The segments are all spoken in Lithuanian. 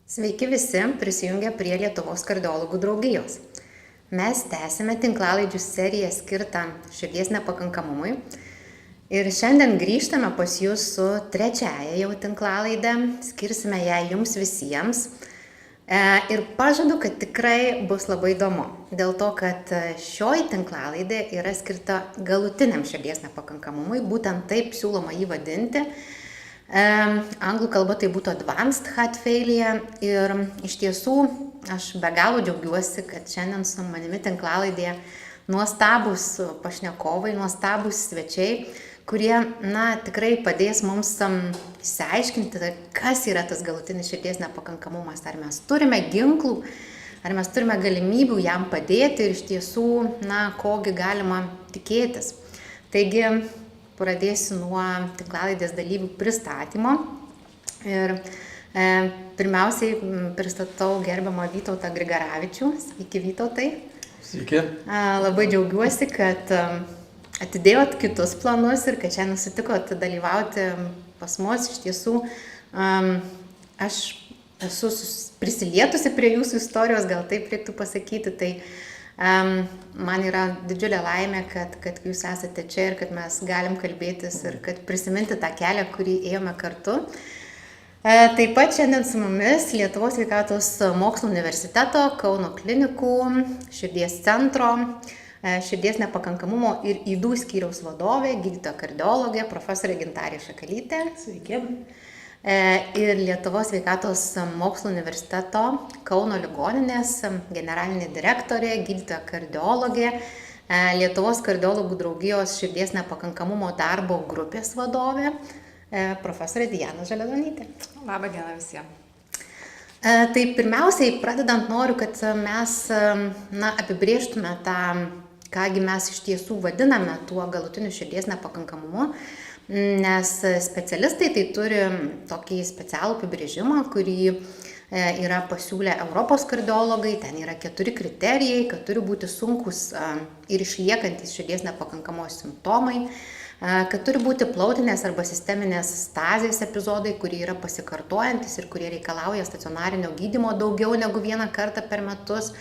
Sveiki visi prisijungę prie Lietuvos kardiologų draugijos. Mes tęsime tinklalaidžių seriją skirtą širdies nepakankamumui. Ir šiandien grįžtame pas jūs su trečiaja jau tinklalaide, skirsime ją jums visiems. Ir pažadu, kad tikrai bus labai įdomu. Dėl to, kad šioji tinklalaidė yra skirta galutiniam širdies nepakankamumui, būtent taip siūloma jį vadinti. Anglų kalba tai būtų advanced heart failure ir iš tiesų aš be galo džiaugiuosi, kad šiandien su manimi tinklalaidėje nuostabus pašnekovai, nuostabus svečiai, kurie tikrai padės mums išsiaiškinti, kas yra tas galutinis širdies nepakankamumas, ar mes turime ginklų, ar mes turime galimybių jam padėti ir iš tiesų, kogi galima tikėtis. Taigi, pradėsiu nuo tinklalaidės dalyvių pristatymo ir pirmiausiai pristatau gerbiamą Vytautą Grigaravičių. Sveiki, Vytautai. Sveiki. Labai džiaugiuosi, kad atidėjot kitus planus ir kad šiandien sutikot dalyvauti pas mus. Iš tiesų, aš esu prisilietusi prie jūsų istorijos, gal taip reiktų pasakyti, tai man yra didžiulė laimė, kad jūs esate čia ir kad mes galim kalbėtis ir kad prisiminti tą kelią, kurį ėjome kartu. Taip pat šiandien su mumis Lietuvos sveikatos mokslų universiteto, Kauno klinikų, širdies centro, širdies nepakankamumo ir ydų skyriaus vadovė, gydytoja kardiologė, profesorė Gintarė Šakalytė. Sveiki. Ir Lietuvos sveikatos mokslų universiteto Kauno ligoninės generalinė direktorė, gydytoja kardiologė, Lietuvos kardiologų draugijos širdies nepakankamumo darbo grupės vadovė, profesorė Diana Žaliadonytė. Labą dieną visiems. Tai pirmiausiai, pradedant, noriu, kad mes apibrėžtume tą, kągi mes iš tiesų vadiname tuo galutiniu širdies nepakankamumu. Nes specialistai tai turi tokį specialų apibrėžimą, kurį yra pasiūlę Europos kardiologai. Ten yra 4 kriterijai, kad turi būti sunkus ir išliekantys širdies nepakankamos simptomai, kad turi būti plautinės arba sisteminės stazės epizodai, kurie yra pasikartojantis ir kurie reikalauja stacionarinio gydymo daugiau negu vieną kartą per metus,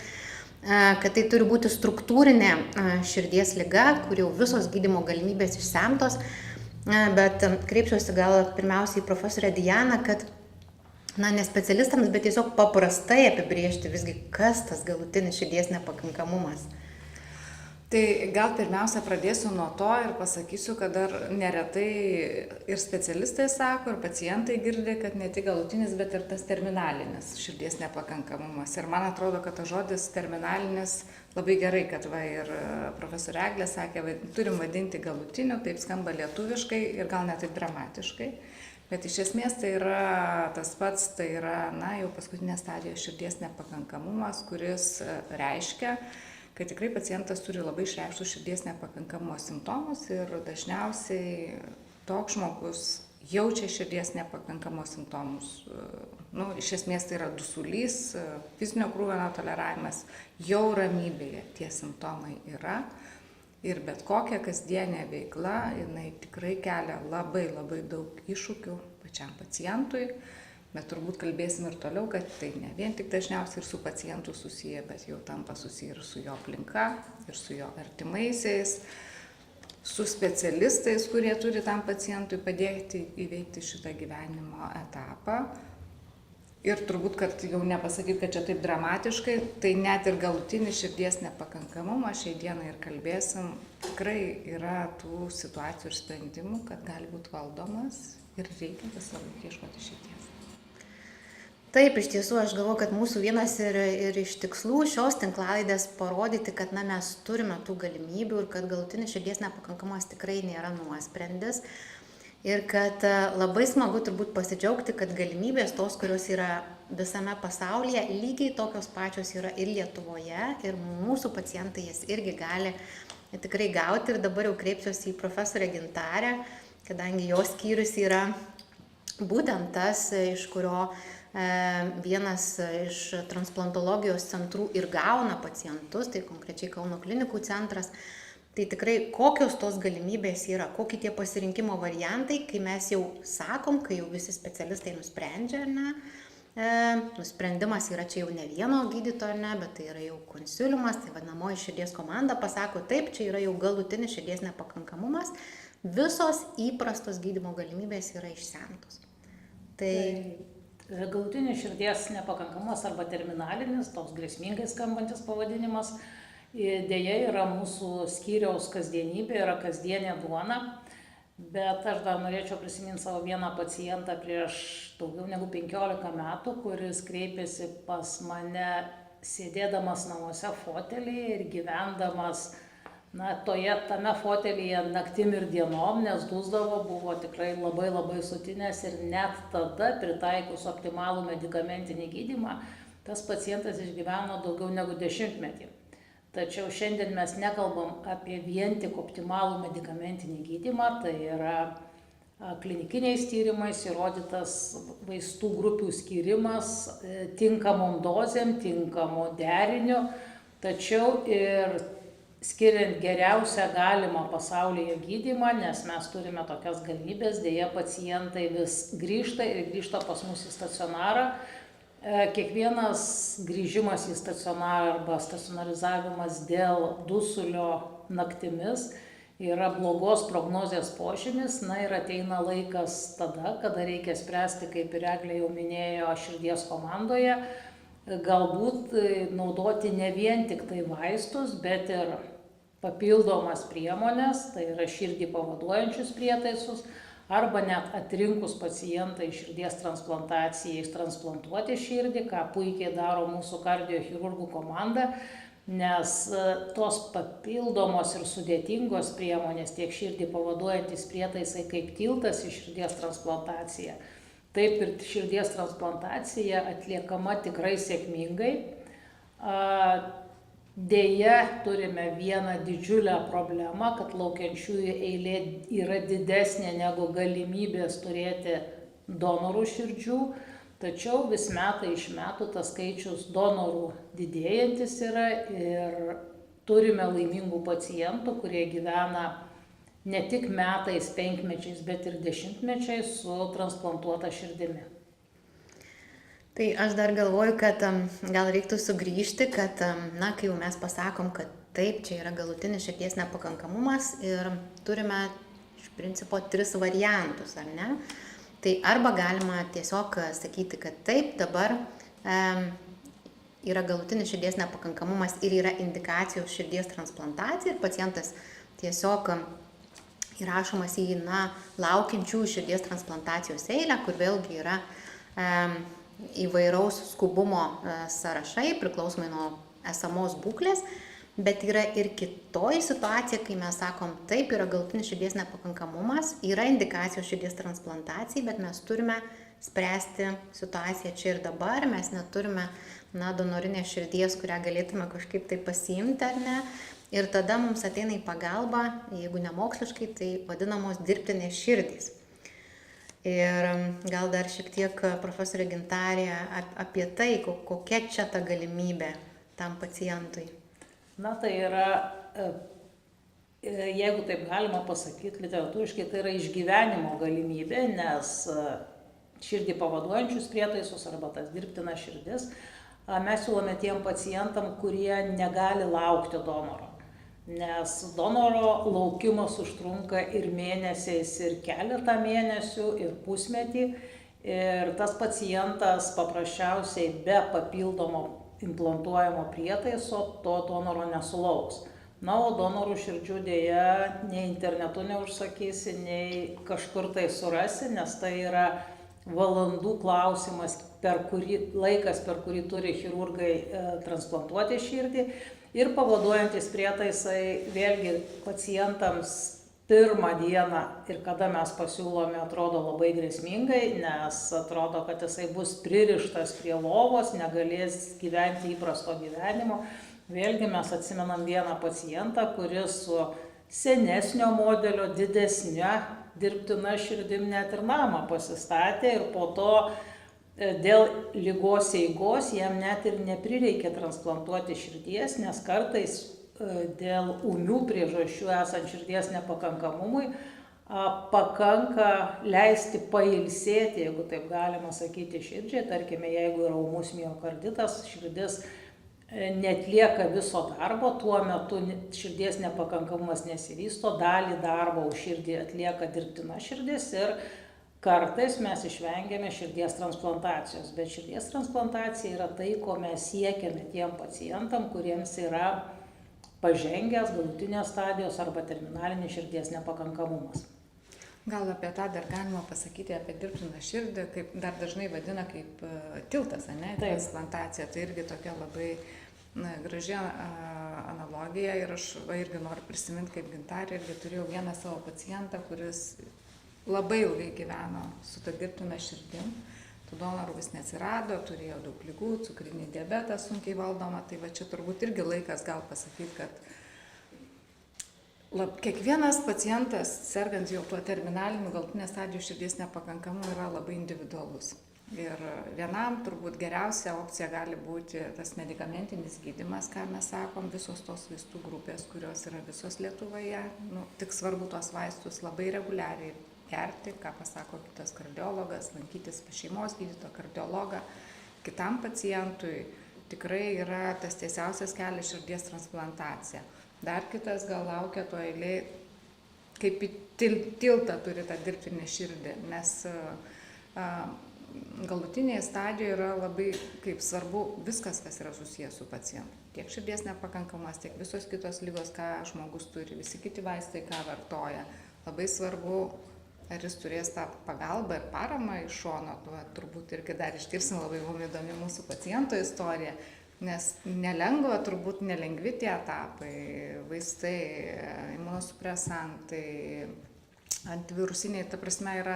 kad tai turi būti struktūrinė širdies liga, kur jau visos gydymo galimybės išsemtos. Bet kreipsiuosi gal pirmiausiai į profesorę Dianą, kad ne specialistams, bet tiesiog paprastai apibrėžti visgi, kas tas galutinis širdies nepakankamumas. Tai gal pirmiausia pradėsiu nuo to ir pasakysiu, kad dar neretai ir specialistai sako, ir pacientai girdi, kad ne tik galutinis, bet ir tas terminalinis širdies nepakankamumas. Ir man atrodo, kad tas žodis terminalinis labai gerai, kad ir profesorė Eglė sakė, turim vadinti galutiniu, taip skamba lietuviškai ir gal net taip dramatiškai. Bet iš esmės tai yra tas pats, tai yra jau paskutinė stadija širdies nepakankamumas, kuris reiškia, kad tikrai pacientas turi labai išreikštus širdies nepakankamumo simptomus ir dažniausiai toks žmogus jaučia širdies nepakankamo simptomus. Iš esmės tai yra dusulys, fizinio krūvio netoleravimas, jau ramybėje tie simptomai yra. Ir bet kokia kasdienė veikla, jinai tikrai kelia labai daug iššūkių pačiam pacientui. Bet turbūt kalbėsim ir toliau, kad tai ne vien tik dažniausiai ir su pacientu susiję, bet jau tampa susiję ir su jo aplinka, ir su jo artimaisiais, su specialistais, kurie turi tam pacientui padėti įveikti šitą gyvenimo etapą. Ir turbūt, kad jau nepasakyti, kad čia taip dramatiškai, tai net ir galutinis širdies nepakankamumas, šiai dienai ir kalbėsim, tikrai yra tų situacijų ir sprendimų, kad gali būti valdomas ir reikia visą laiką ieškoti išeities. Taip, iš tiesų, aš galvoju, kad mūsų vienas ir iš tikslų šios tinklalaidės parodyti, kad mes turime tų galimybių ir kad galutinis širdies nepakankamumas tikrai nėra nuosprendis. Ir kad labai smagu turbūt pasidžiaugti, kad galimybės tos, kurios yra visame pasaulyje, lygiai tokios pačios yra ir Lietuvoje, ir mūsų pacientai jas irgi gali tikrai gauti. Ir dabar jau kreipsiuosi į profesorę Gintarę, kadangi jos skyrius yra būtent tas, iš kurio vienas iš transplantologijos centrų ir gauna pacientus, tai konkrečiai Kauno klinikų centras. Tai tikrai kokios tos galimybės yra, kokie tie pasirinkimo variantai, kai mes jau sakom, kai jau visi specialistai nusprendžia, Sprendimas yra čia jau ne vieno gydytojo, ne, bet tai yra jau konsiliumas, tai vadinamoji širdies komanda pasako, taip, čia yra jau galutinis širdies nepakankamumas, visos įprastos gydymo galimybės yra išsemtos. Tai galutinis širdies nepakankamumas arba terminalinis, toks grėsmingai skambantis pavadinimas, dėja yra mūsų skyriaus kasdienybė, yra kasdienė duona. Bet aš dar norėčiau prisiminti savo vieną pacientą prieš daugiau negu 15 metų, kuris kreipėsi pas mane sėdėdamas namuose fotelyje ir gyvendamas tame fotelyje naktim ir dienom, nes dusdavo, buvo tikrai labai sutinęs ir net tada pritaikus optimalų medikamentinį gydymą, tas pacientas išgyveno daugiau negu 10 metų. Tačiau šiandien mes nekalbam apie vien tik optimalų medikamentinį gydymą, tai yra klinikiniais tyrimais įrodytas vaistų grupių skyrimas tinkamom dozėm, tinkamu deriniu, tačiau ir skiriant geriausią galimą pasaulyje gydymą, nes mes turime tokias galimybės, dėja pacientai vis grįžta pas mus į stacionarą. Kiekvienas grįžimas į stacionarą arba stacionarizavimas dėl dusulio naktimis yra blogos prognozės požymis, ir ateina laikas tada, kada reikia spręsti, kaip ir Eglė jau minėjo, širdies komandoje, galbūt naudoti ne vien tik tai vaistus, bet ir papildomas priemonės, tai yra širdį pavaduojančius prietaisus, arba net atrinkus pacientą į širdies transplantacijai transplantuoti širdį, ką puikiai daro mūsų kardiochirurgų komanda, nes tos papildomos ir sudėtingos priemonės, tiek širdį pavaduojantis prietaisai kaip tiltas į širdies transplantaciją, taip ir širdies transplantacija atliekama tikrai sėkmingai. Deja, turime vieną didžiulę problemą, kad laukiančiųjų eilė yra didesnė negu galimybės turėti donorų širdžių, tačiau vis metai iš metų tas skaičius donorų didėjantis yra ir turime laimingų pacientų, kurie gyvena ne tik metais, 5-mečiais, bet ir 10-mečiais su transplantuota širdimi. Tai aš dar galvoju, kad gal reiktų sugrįžti, kad, kai jau mes pasakom, kad taip, čia yra galutinis širdies nepakankamumas ir turime iš principo 3 variantus, ar ne? Tai arba galima tiesiog sakyti, kad taip, dabar yra galutinis širdies nepakankamumas ir yra indikacijos širdies transplantacija ir pacientas tiesiog įrašomas į laukiančių širdies transplantacijos eilę, kur vėlgi yra įvairaus skubumo sąrašai, priklausomai nuo esamos būklės, bet yra ir kitoji situacija, kai mes sakom, taip, yra galutinis širdies nepakankamumas, yra indikacijos širdies transplantacijai, bet mes turime spręsti situaciją čia ir dabar, mes neturime donorinės širdies, kurią galėtume kažkaip tai pasiimti ar ne, ir tada mums ateina į pagalbą, jeigu nemoksliškai, tai vadinamos dirbtinės širdys. Ir gal dar šiek tiek profesorė Gintarė apie tai, kokia čia ta galimybė tam pacientui. Tai yra, jeigu taip galima pasakyti literatūriškai, tai yra išgyvenimo galimybė, nes širdį pavaduojančius prietaisus arba tas dirbtinas širdis mes siūlome tiem pacientam, kurie negali laukti donoro. Nes donoro laukimas užtrunka ir mėnesiais, ir keletą mėnesių, ir pusmetį. Ir tas pacientas paprasčiausiai be papildomo implantuojamo prietaiso to donoro nesulauks. O donorų širdžių dėja nei internetu neužsakysi, nei kažkur tai surasi, nes tai yra valandų klausimas, per kurį turi chirurgai transplantuoti širdį. Ir pavaduojantis prietaisai vėlgi pacientams pirmą dieną ir kada mes pasiūlome atrodo labai grėsmingai, nes atrodo, kad jisai bus pririštas prie lovos, negalės gyventi įprasto gyvenimo. Vėlgi mes atsimenam vieną pacientą, kuris su senesnio modelio didesnė dirbtina širdim net ir namą pasistatė ir po to dėl ligos eigos jam net ir neprireikė transplantuoti širdies, nes kartais dėl ūmių priežasčių esant širdies nepakankamumui pakanka leisti pailsėti, jeigu taip galima sakyti, širdžiai. Tarkime, jeigu yra ūmus miokarditas, širdis netlieka viso darbo, tuo metu širdies nepakankamumas nesivysto, dalį darbo už širdį atlieka dirbtina širdis ir kartais mes išvengiame širdies transplantacijos, bet širdies transplantacija yra tai, ko mes siekiame tiem pacientam, kuriems yra pažengęs galutinės stadijos arba terminalinis širdies nepakankamumas. Gal apie tą dar galima pasakyti, apie dirbtiną širdį, kaip dar dažnai vadina kaip tiltas, ne, transplantacija. Tai irgi tokia labai graži analogija ir aš irgi noriu prisiminti, kaip Gintarė irgi turėjau vieną savo pacientą, kuris labai ilgai gyveno su ta dirbtina širdim. Tų donorų vis neatsirado, turėjo daug ligų, cukrinį diabetą sunkiai valdoma, tai va čia turbūt irgi laikas gal pasakyti, kad kiekvienas pacientas, sergant jau tuo terminaliniu galutinės stadijos širdies nepakankamumu, yra labai individualus. Ir vienam turbūt geriausia opcija gali būti tas medikamentinis gydymas, ką mes sakom, visos tos vaistų grupės, kurios yra visos Lietuvoje. Tik svarbu tos vaistus labai reguliariai gerti, ką pasako kitas kardiologas, lankytis pas šeimos gydytoją, kardiologą. Kitam pacientui tikrai yra tas tiesiausias kelias širdies transplantacija. Dar kitas gal laukia to eilėj, kaip į tiltą turi tą dirbtinę širdį, nes galutinėje stadijoje yra labai kaip svarbu viskas, kas yra susijęs su pacientu. Tiek širdies nepakankamas, tiek visos kitos ligos, ką žmogus turi, visi kiti vaistai, ką vartoja. Labai svarbu, ar jis turės tą pagalbą ir paramą iš šono. Turbūt irgi dar ištirsim, labai mums įdomi mūsų paciento istorija. Nes nelengva, turbūt nelengvi tie etapai, vaistai, imunosupresantai, antivirusiniai, ta prasme yra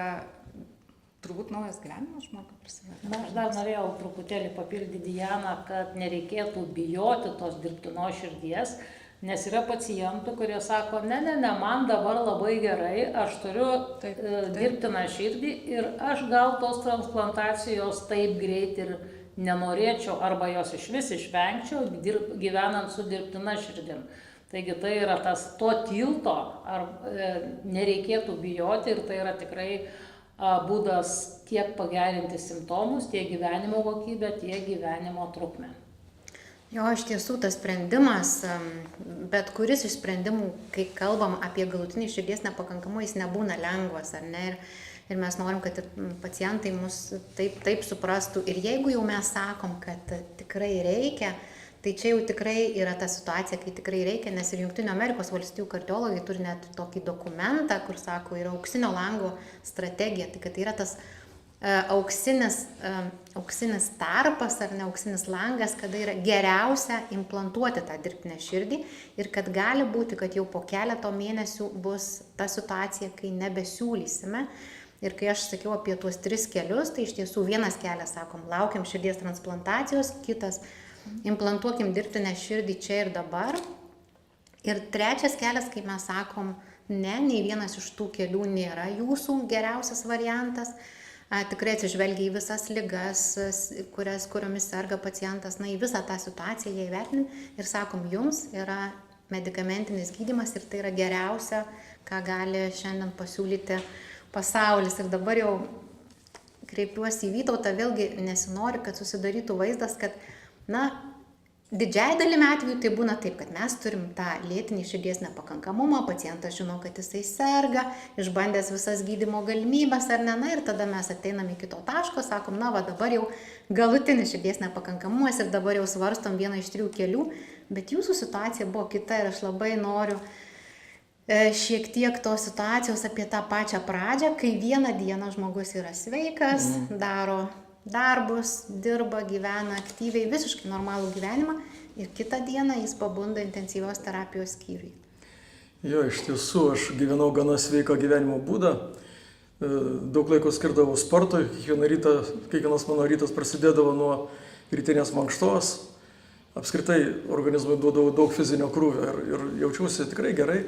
turbūt naujas gyvenimas žmogui prasideda. Na, aš dar norėjau truputėlį papildyti Dianą, kad nereikėtų bijoti tos dirbtinos širdies, nes yra pacientų, kurie sako, ne, man dabar labai gerai, aš turiu dirbtiną širdį ir aš gal tos transplantacijos taip greit ir nenorėčiau arba jos išvis išvengčiau, gyvenant su dirbtina širdim. Taigi tai yra to tilto, nereikėtų bijoti ir tai yra tikrai būdas tiek pagerinti simptomus, tiek gyvenimo kokybę, tiek gyvenimo trukmę. Jo, iš tiesų tas sprendimas, bet kuris iš sprendimų, kai kalbam apie galutinį širdies nepakankamumą, jis nebūna lengvas, ar ne? Ir mes norim, kad pacientai mus taip suprastų. Ir jeigu jau mes sakom, kad tikrai reikia, tai čia jau tikrai yra ta situacija, kai tikrai reikia, nes ir Jungtinių Amerikos valstijų kardiologai turi net tokį dokumentą, kur sako, yra auksinio lango strategija. Tai kad yra tas auksinis tarpas ar ne auksinis langas, kada yra geriausia implantuoti tą dirbtinę širdį ir kad gali būti, kad jau po keleto mėnesių bus ta situacija, kai nebesiūlysime. Ir kai aš sakiau apie tuos 3 kelius, tai iš tiesų vienas kelias, sakom, laukiam širdies transplantacijos, kitas implantuokim dirbtinę širdį čia ir dabar. Ir trečias kelias, kai mes sakom, ne, nei vienas iš tų kelių nėra jūsų geriausias variantas. Tikrai atsižvelgia į visas ligas, kuriomis serga pacientas, į visą tą situaciją jie įvertinam ir sakom, jums yra medikamentinis gydymas ir tai yra geriausia, ką gali šiandien pasiūlyti pasaulis. Ir dabar jau kreipiuosi į Vytautą, vėlgi nesinori, kad susidarytų vaizdas, kad, didžiai dalimi atveju tai būna taip, kad mes turim tą lėtinį širdies nepakankamumą, pacientas žino, kad jisai serga, išbandęs visas gydymo galimybės ar ne, ir tada mes ateinam į kito taško, sakom, dabar jau galutinis širdies nepakankamumas ir dabar jau svarstom vieną iš 3 kelių, bet jūsų situacija buvo kita ir aš labai noriu šiek tiek tos situacijos apie tą pačią pradžią, kai vieną dieną žmogus yra sveikas, daro darbus, dirba, gyvena aktyviai, visiškai normalų gyvenimą ir kitą dieną jis pabunda intensyvios terapijos skyriui. Jo, iš tiesų, aš gyvenau gana sveiką gyvenimo būdą, daug laiko skirdavau sportui, kiekvienas mano rytas prasidėdavo nuo rytinės mankštos, apskritai organizmui duodavau daug fizinio krūvio ir jaučiausi tikrai gerai.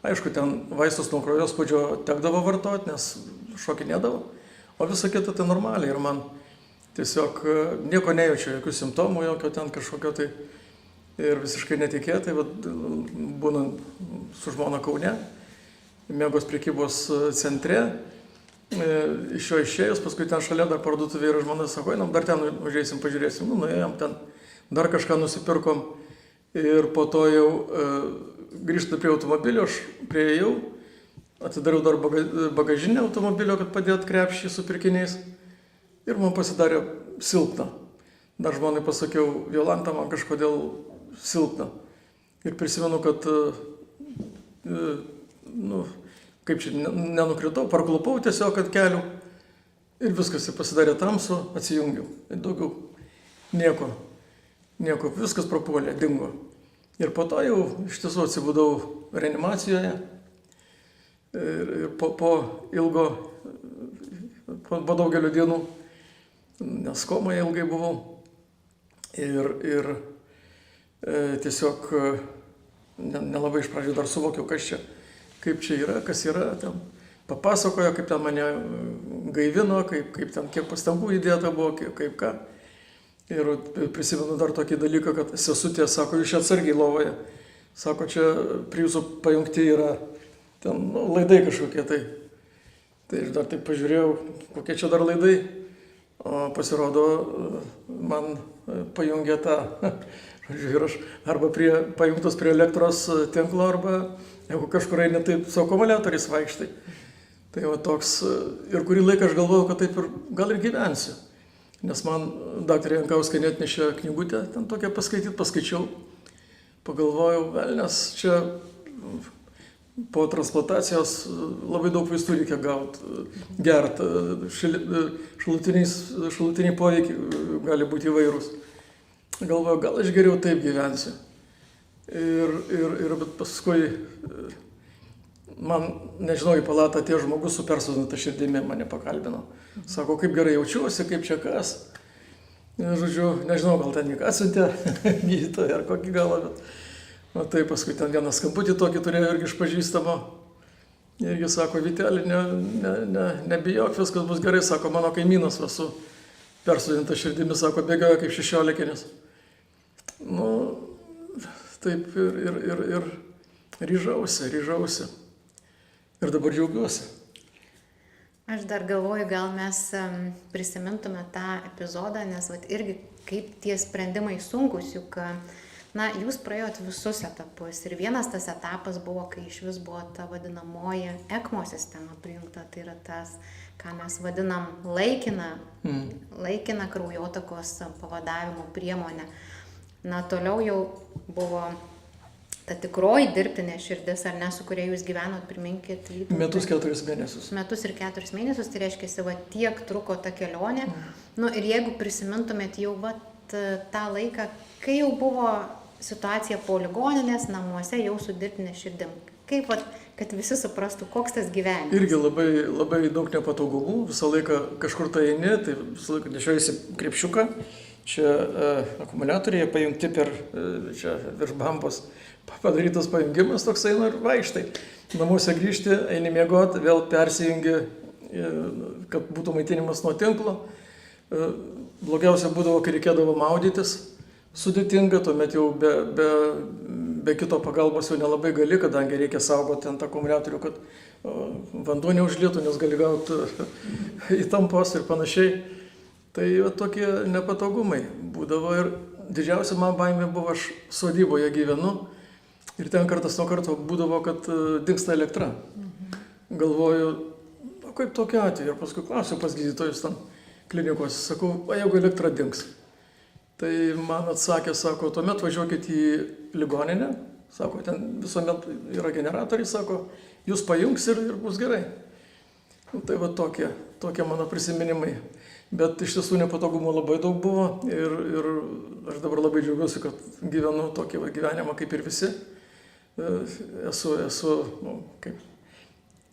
Aišku, ten vaistus nuo kraujospūdžio tekdavo vartoti, nes šokinėdavo, o visa kita tai normaliai ir man tiesiog nieko nejaučiu, jokių simptomų, jokio ten kažkokio tai ir visiškai netikėtai, būnant su žmona Kaune, Mėgos prekybos centre. Iš jo išėjus, paskui ten šalia dar parduotuvė ir žmona sako, einam dar ten užeisim, pažiūrėsim. Nu, nuėjom ten, dar kažką nusipirkom ir po to jau grįžtant prie automobilio, aš prieėjau, atidariau dar bagažinę automobilio, kad padėt krepšį su pirkiniais ir man pasidarė silpna. Dar žmonai pasakiau, Jolanta, man kažkodėl silpna. Ir prisimenu, kad kaip čia, nenukritau, parklupau tiesiog ant kelių ir viskas, ir pasidarė tamsu, atsijungiau. Ir daugiau nieko, viskas prapuolė, dingo. Ir po to jau iš tiesų atsibudau reanimacijoje ir po ilgo, po daugelio dienų, nes komoje ilgai buvau. Ir tiesiog nelabai iš pradžių dar suvokiau, kas čia. Kaip čia yra, kas yra, ten papasakojo, kaip ten mane gaivino, kaip ten kiek pastangų įdėta buvo, kaip ką. Ir prisimenu dar tokį dalyką, kad sesutė sako, jūs čia atsargiai lovoje. Sako, čia prie jūsų pajungti yra ten laidai kažkokie tai. Tai aš dar taip pažiūrėjau, kokie čia dar laidai. O pasirodo, man pajungė tą, ir aš arba pajungtas prie elektros tinklo, arba jeigu kažkur eini taip su akumuliatoriais vaikštai. Tai va toks, ir kurį laiką aš galvojau, kad taip ir gal ir gyvensiu. Nes man daktarė Jankauskienė atnešė knygutę, ten tokią paskaičiau. Pagalvojau, nes čia po transplantacijos labai daug vaistų reikia gauti, gerti, šalutiniai poveikiai gali būti įvairūs. Galvoju, gal aš geriau taip gyvensiu. Bet paskui man, nežinau, į palatą atėjo žmogus su persodinta širdimi, mane pakalbino. Sako, kaip gerai jaučiuosi, kaip čia kas. Žodžiu, nežinau, gal ten jį atsiuntė gydytoją ar kokį galą, bet tai paskui ten vieną skambutį tokį turėjo irgi iš pažįstamo. Irgi sako, Vitelį, nebijok, viskas bus gerai, sako, mano kaimynas su persodinta širdimi, sako, bėgioja kaip 16-kinis. Taip ir ryžausi. Ir dabar džiaugiuosi. Aš dar galvoju, gal mes prisimintume tą epizodą, nes irgi kaip tie sprendimai sunkus, juk jūs praėjot visus etapus. Ir vienas tas etapas buvo, kai iš vis buvo ta vadinamoji ECMO sistema prijungta. Tai yra tas, ką mes vadinam laikina kraujotakos pavadavimo priemonė. Toliau jau buvo ta tikroji dirbtinė širdis, ar ne, su kuria jūs gyvenot, priminkit. Metus 4 mėnesius. Metus ir 4 mėnesius, tai reiškia, tiek truko ta kelionė. Ir jeigu prisimintumėt jau tą laiką, kai jau buvo situacija po ligoninės, namuose jau su dirbtinė širdim. Kaip, kad visi suprastų, koks tas gyvenimas. Irgi labai daug nepatogumų, visą laiką kažkur tai eini, tai visą laiką nešiojasi krepšiuką. Čia akumuliatoriai pajungti čia virš bambos padarytas pajungimas, toks eina ir vaikštai. Namuose grįžti, eini miegoti, vėl persijungi, kad būtų maitinimas nuo tinklo. Blogiausia būdavo, kai reikėdavo maudytis. Sudėtinga, tuomet jau be kito pagalbos jau nelabai gali, kadangi reikia saugoti ant akumuliatorių, kad vanduo neužlietų, nes gali gauti įtampos ir panašiai. Tai tokie nepatogumai būdavo ir didžiausia man baimė buvo, aš sodyboje gyvenu ir ten kartas nuo karto būdavo, kad dingsta elektra. Galvoju, kaip tokia atveju, ir paskui klausiu pas gydytojus ten klinikos, sakau, jeigu elektra dings. Tai man atsakė, sako, tuomet važiuokit į ligoninę, sako, ten visuomet yra generatoriai, sako, jūs pajungs ir bus gerai. Tai va tokie mano prisiminimai. Bet iš tiesų nepatogumų labai daug buvo ir aš dabar labai džiaugiuosi, kad gyvenu tokį gyvenimą kaip ir visi. Esu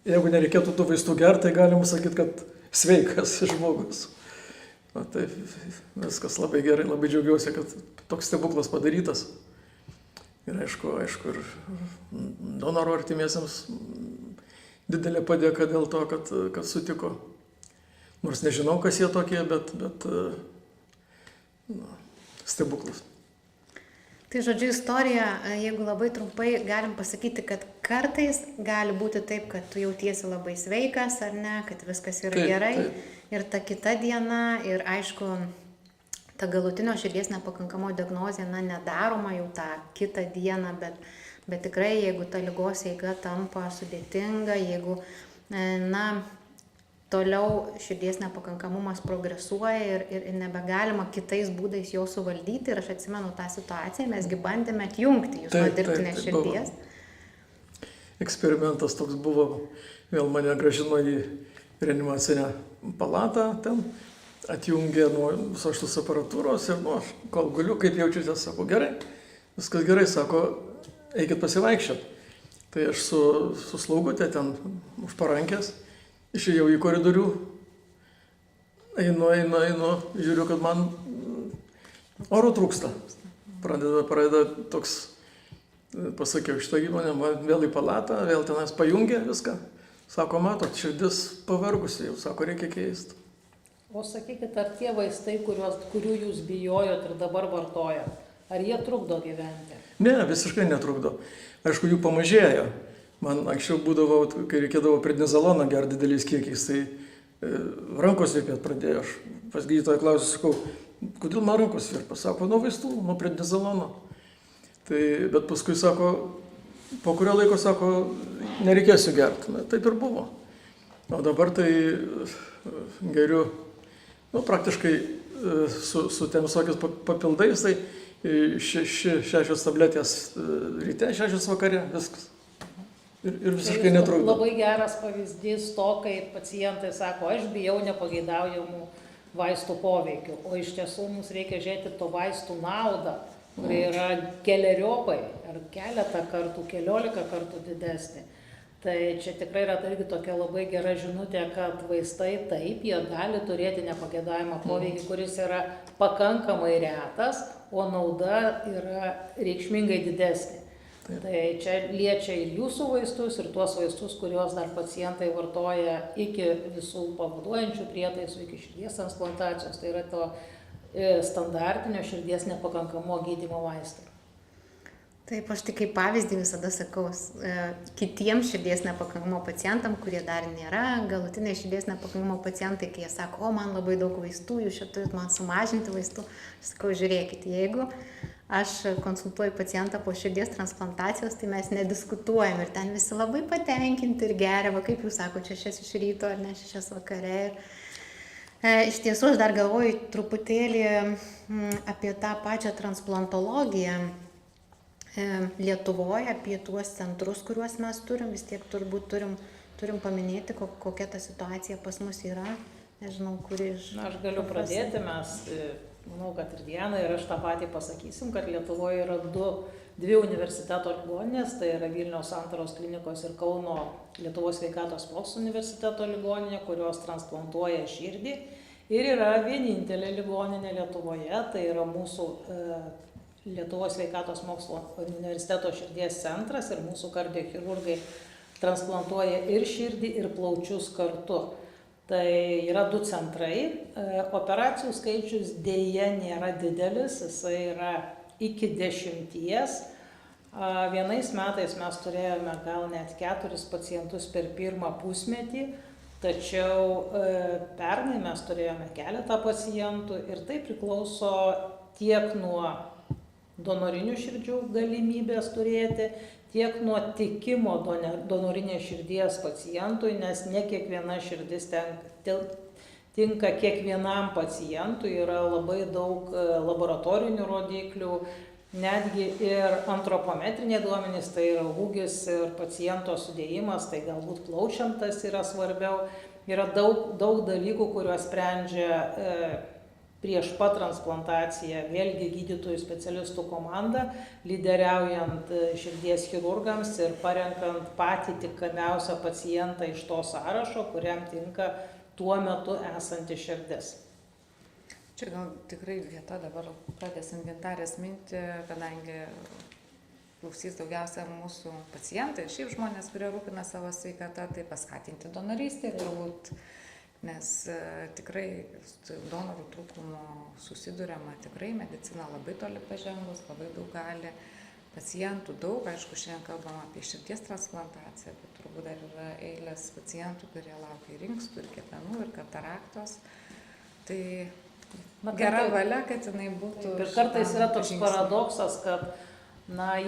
jeigu nereikėtų tų vaistų gerti, tai galima sakyti, kad sveikas žmogus. Tai viskas labai gerai, labai džiaugiuosi, kad toks stebuklas padarytas. Ir aišku, ir donoro artimiesiams didelė padėka dėl to, kad sutiko. Nors nežinau, kas jie tokie, bet stebuklas. Tai žodžiu, istorija, jeigu labai trumpai galim pasakyti, kad kartais gali būti taip, kad tu jautiesi labai sveikas ar ne, kad viskas yra Taip, gerai. taip. Ir ta kita diena, ir aišku, ta galutinio širdies nepakankamo diagnozė, nedaroma jau tą kitą dieną, bet tikrai, jeigu ta ligos eiga tampa sudėtinga, jeigu, toliau širdies nepakankamumas progresuoja ir nebegalima kitais būdais jo suvaldyti. Ir aš atsimenu tą situaciją, mesgi bandėme atjungti jūs nuo dirbtinės širdies. Eksperimentas toks buvo, vėl mane gražino į reanimacinę palatą, ten atjungė nuo visos šitos aparatūros ir aš kol guliu, kaip jaučiuosi, sako, gerai, viskas gerai, sako, eikit pasivaikščiot. Tai aš su slaugutė ten už parankės išėjau į koridorių, einu, žiūriu, kad man oro trūksta. Pradeda toks, pasakiau, šitą įmonę, man vėl į palatą, vėl tenais pajungė viską. Sako, matot, širdis pavargusi, jau sako, reikia keisti. O sakykit, ar tie vaistai, kurių jūs bijojot ir dabar vartojat, ar jie trukdo gyventi? Ne, visiškai netrukdo. Aišku, jų pamažėjo. Man anksčiau būdavo, kai reikėdavo prednizoloną gerti dideliais kiekiais, tai rankos virpėt pradėjo. Aš pas gydytoją klausiu, sakau, kodėl man rankos virpa? Sako, nuo vaistų, nuo prednizolono. Bet paskui sako, po kurio laiko sako, nereikėsiu gerti. Taip ir buvo. O dabar tai geriu, praktiškai su tiem visokiais papildais, tai 6 tabletės ryte, 6 vakare, viskas. Ir visiškai netrukdo. Labai geras pavyzdys to, kai pacientai sako, aš bijau nepageidaujamų vaistų poveikių, o iš tiesų mums reikia žiūrėti to vaistų naudą, kuri yra keleriopai ar keletą kartų, 14 kartų didesnė. Tai čia tikrai yra irgi tokia labai gera žinutė, kad vaistai taip, jie gali turėti nepageidaujamą poveikį, kuris yra pakankamai retas, o nauda yra reikšmingai didesnė. Tai čia liečia ir jūsų vaistus, ir tuos vaistus, kuriuos dar pacientai vartoja iki visų pavaduojančių prietaisų, iki širdies transplantacijos. Tai yra to standartinio širdies nepakankamo gydymo vaistai. Taip, aš tik kaip pavyzdį visada sakau kitiems širdies nepakankamo pacientam, kurie dar nėra galutiniai širdies nepakankamo pacientai, kai jie sako, man labai daug vaistų, jūs čia turit man sumažinti vaistų. Aš sakau, žiūrėkit, jeigu aš konsultuoju pacientą po širdies transplantacijos, tai mes nediskutuojam ir ten visi labai patenkinti ir geria, va kaip jūs sako, 6 iš ryto ar ne 6 vakare. Iš tiesų, aš dar galvoju truputėlį apie tą pačią transplantologiją Lietuvoje, apie tuos centrus, kuriuos mes turim, vis tiek turbūt turim paminėti, kokia ta situacija pas mus yra. Nežinau, kuri iš... Aš galiu pradėti, mes, manau, kad ir Diana ir aš tą patį pasakysim, kad Lietuvoje yra dvi universiteto ligoninės, tai yra Vilniaus Santaros klinikos ir Kauno Lietuvos sveikatos mokslų universiteto ligoninė, kurios transplantuoja širdį. Ir yra vienintelė ligoninė Lietuvoje, tai yra mūsų Lietuvos sveikatos mokslo universiteto širdies centras ir mūsų kardiochirurgai transplantuoja ir širdį, ir plaučius kartu. Tai yra 2 centrai, operacijų skaičius dėja nėra didelis, jisai yra iki 10. Vienais metais mes turėjome gal net 4 pacientus per pirmą pusmetį, tačiau pernai mes turėjome keletą pacientų ir tai priklauso tiek nuo donorinių širdžių galimybės turėti, tiek nuo tikimo donorinės širdies pacientui, nes ne kiekviena širdis tinka kiekvienam pacientui, yra labai daug laboratorinių rodiklių, netgi ir antropometriniai duomenys, tai yra ūgis ir paciento sudėjimas, tai galbūt plaučiam tas yra svarbiau. Yra daug dalykų, kuriuos sprendžia prieš pat transplantaciją vėlgi gydytojų specialistų komanda, lyderiaujant širdies chirurgams ir parenkant patį tinkamiausią pacientą iš to sąrašo, kuriam tinka tuo metu esanti širdis. Čia gal tikrai vieta dabar pratęsim Gintarės mintį, kadangi klausys daugiausia mūsų pacientai, šiaip žmonės, kurie rūpina savo sveikatą, tai paskatinti donorystę, turbūt nes tikrai su donorų trūkumu susiduriama, tikrai medicina labai toli pažengus, labai daug gali. Pacientų daug, aišku, šiandien kalbam apie širdies transplantaciją, bet turbūt dar yra eilės pacientų, kurie laukia ir inkstų, ir kepenų, ir kataraktos. Tai gera valia, kad jinai būtų. Ir kartais yra toks paradoksas, kad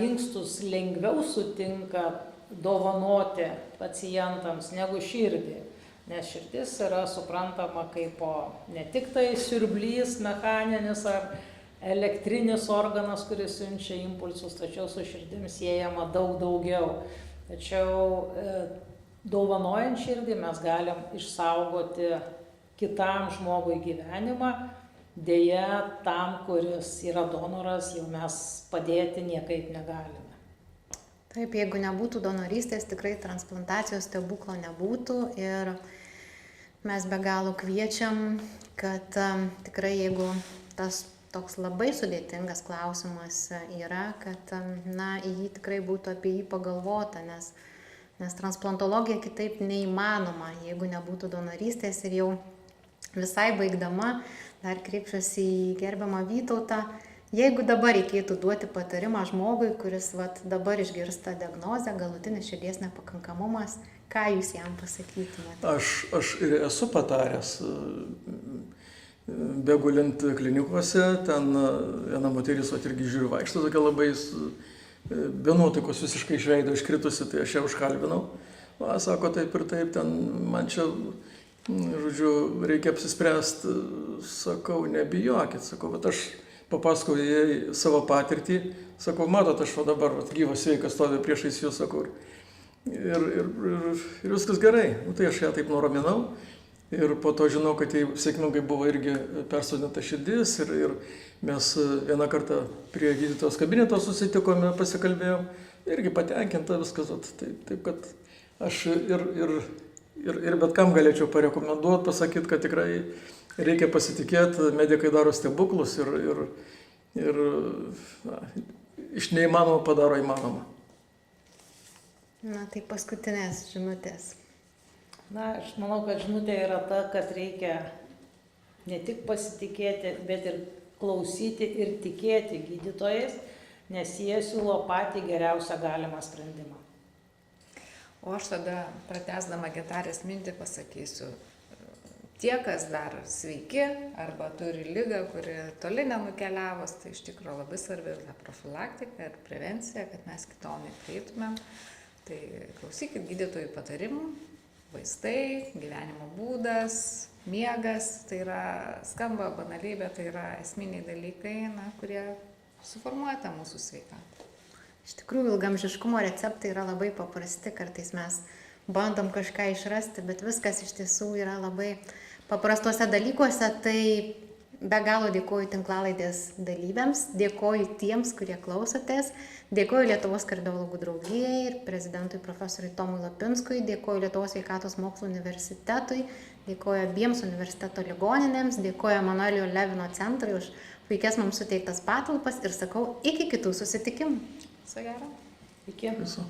inkstus lengviau sutinka dovanoti pacientams negu širdį, nes širdis yra suprantama kaip ne tik tai siurblys mechaninis ar elektrinis organas, kuris siunčia impulsus, tačiau su širdim siejama daug daugiau. Tačiau dovanojant širdį mes galim išsaugoti kitam žmogui gyvenimą, deja tam, kuris yra donoras, jau mes padėti niekaip negalime. Taip, jeigu nebūtų donorystės, tikrai transplantacijos stebuklo nebūtų ir mes be galo kviečiam, kad tikrai jeigu tas toks labai sudėtingas klausimas yra, kad į jį tikrai būtų apie jį pagalvota, nes transplantologija kitaip neįmanoma, jeigu nebūtų donorystės. Ir jau visai baigdama, dar kreipsiuosi į gerbiamą Vytautą, jeigu dabar reikėtų duoti patarimą žmogui, kuris dabar išgirsta diagnozę, galutinis širdies nepakankamumas, ką jūs jam pasakytumėte? Aš ir esu pataręs. Begulint klinikose, ten viena moteris irgi žiūri vaikšto, tokia labai be nuotaikos visiškai iš veido iškritusi, tai aš ją užkalbinau. Sako taip ir taip, ten man čia, žodžiu, reikia apsispręsti, sakau, nebijokit, sakau, bet aš papasakau jai savo patirtį, sakau, matot, aš dabar gyvas sveikas stoviu priešais jūs, sakau, ir viskas gerai. Tai aš ją taip nuraminau. Ir po to žinau, kad jai sėkmingai buvo irgi persodinta širdis ir mes vieną kartą prie gydytojos kabineto susitikome, pasikalbėjom, irgi patenkinta viskas. Taip, kad aš ir bet kam galėčiau parekomenduoti, pasakyti, kad tikrai reikia pasitikėti, medikai daro stebuklus ir iš neįmanomo padaro įmanomą. Tai paskutinės žinutės. Aš manau, kad žinutė yra ta, kad reikia ne tik pasitikėti, bet ir klausyti ir tikėti gydytojais, nes jie siūlo patį geriausią galimą sprendimą. O aš tada, pratęsdama Gintarės mintį, pasakysiu, tie, kas dar sveiki arba turi ligą, kuri toli nenukeliavos, tai iš tikrųjų labai svarbi ta profilaktika ir prevencija, kad mes kitol nekreiptumėm. Tai klausykit gydytojų patarimų. Vaistai, gyvenimo būdas, miegas, tai yra skamba banaliai, bet tai yra esminiai dalykai, kurie suformuoja tą mūsų sveikatą. Iš tikrųjų, ilgamžiškumo receptai yra labai paprasti, kartais mes bandom kažką išrasti, bet viskas iš tiesų yra labai paprastuose dalykuose. Tai be galo dėkoju tinklalaidės dalyviams, dėkoju tiems, kurie klausotės, dėkoju Lietuvos kardiologų draugijai ir prezidentui profesoriui Tomui Lapinskui, dėkoju Lietuvos sveikatos mokslų universitetui, dėkoju abiems universiteto ligoninėms, dėkoju Emanuelio Levino centrui už puikias mums suteiktas patalpas ir sakau iki kitų susitikimų. Viso gero. Iki. Viso.